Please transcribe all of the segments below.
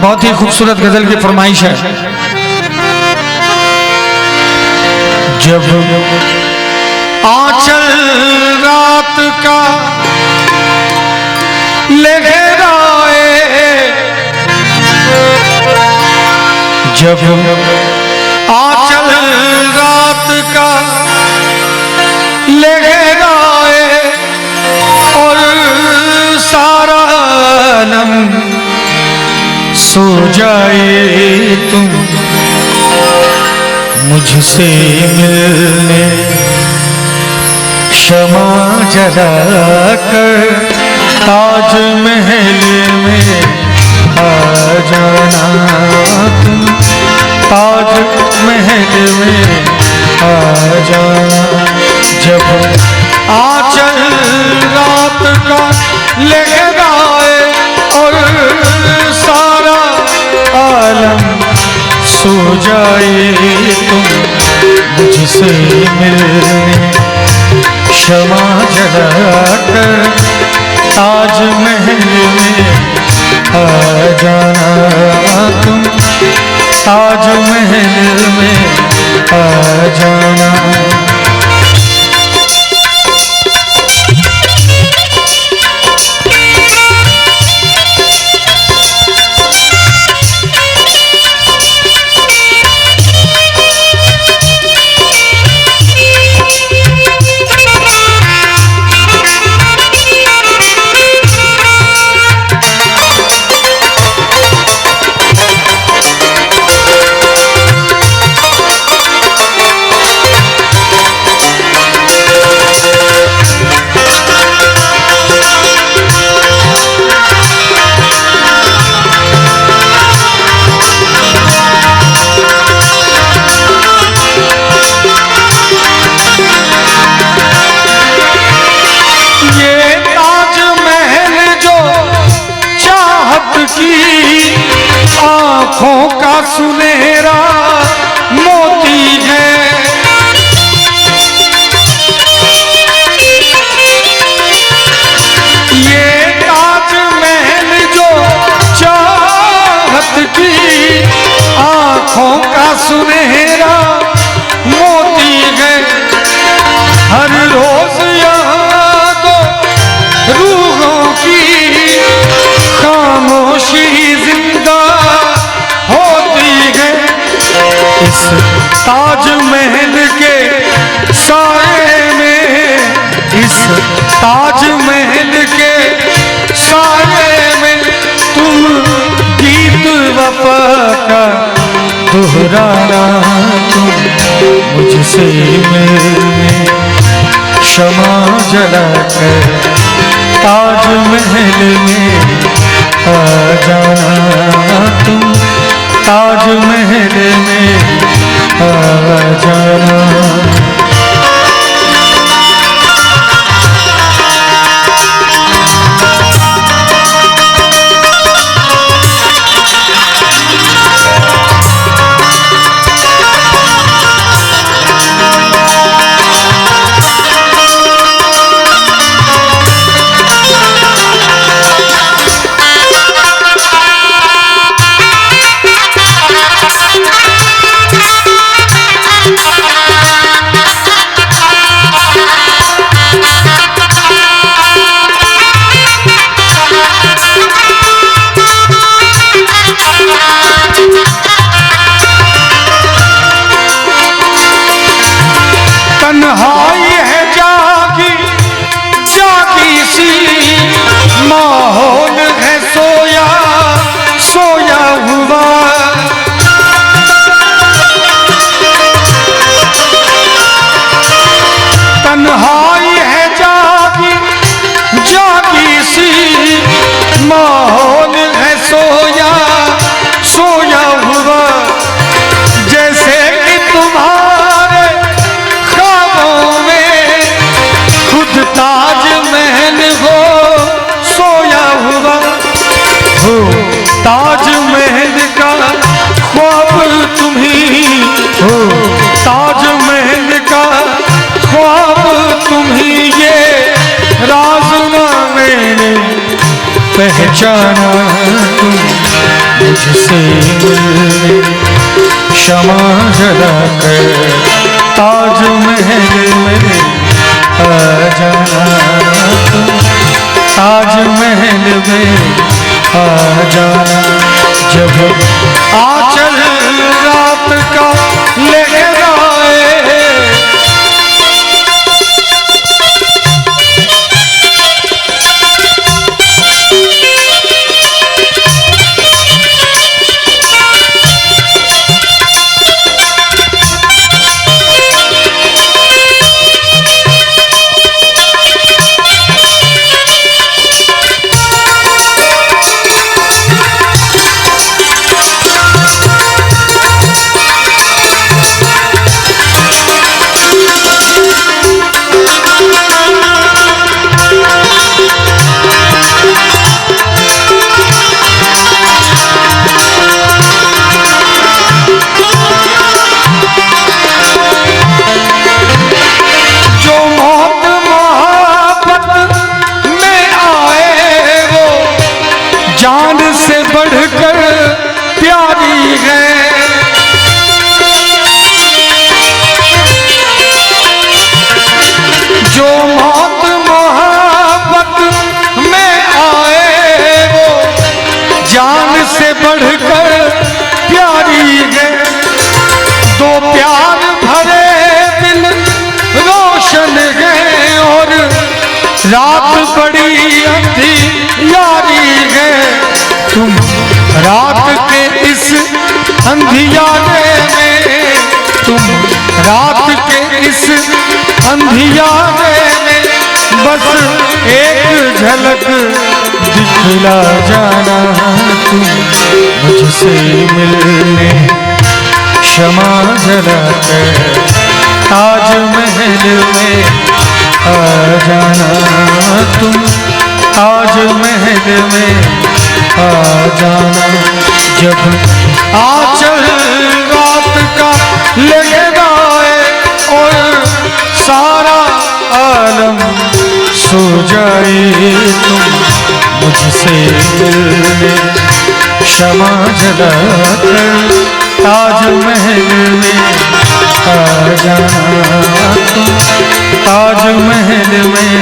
बहुत ही खूबसूरत गजल की फरमाइश है। जब आंचल रात का लहराए, जब आंचल रात का लहराए और सारा आलम सो जाए, तुम मुझसे मिलने क्षमा जला कर ताज महल में आ जाना, तुम ताज महल में आ जाना। जब आंचल रात का लहराए और सारा आलम सो जाए, तुम मुझसे मिलने क्षमा जला कर ताज महल में आ जाना, तुम ताज महल में आ जाना। आँखों का सुनहरा मोती है, ये ताज महल जो चाहत की आँखों का सुनहरा मोती है। हर रोज यहाँ तो रूहों की खामोशी जिंदा होती है। इस ताज महल के साए में, इस ताज महल के साए में तुम गीत वफा का दोहराना, तुम मुझसे मिलने क्षमा जला कर ताज महल में आ जाना, तुम ताज महल में आ जाना। तन्हाई है जागी जागी सी, माहौल है सोया सोया हुआ। तन्हाई है जागी जागी सी, माहौल है सोया सोया हुआ। जैसे कि तुम्हारे ताज महल हो सोया हुआ, हो ताज महल का ख्वाब तुम ही हो, ताज महल का ख्वाब तुम ही, ये राज ना मैंने पहचाना, तुम मुझसे मिलने क्षमा जरा कर, ताजमहल में आ जाना तुम, ताजमहल में आ जाना। जब आंचल रात का लहराए, जान से बढ़कर प्यारी है। जो मौत मोहब्बत में आए वो जान से बढ़कर प्यारी है। दो प्यार भरे दिल रोशन है और रात बड़ी अंधियारी है। तुम रात के इस अंधियारे में, तुम रात के इस अंधियारे में बस एक झलक दिखला जाना। तुम मुझसे मिलने क्षमा जरा कर, ताजमहल में आ जाना तुम, ताजमहल में आ जाना। जब आंचल रात का लहराए और सारा आलम सो जाए, तुम मुझसे मिलने क्षमा जरा कर, ताजमहल में आ जाना तुम, ताजमहल में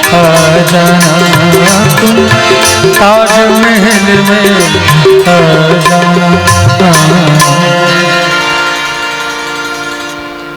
आ जाना तुम, ताजमहल में आ जाना।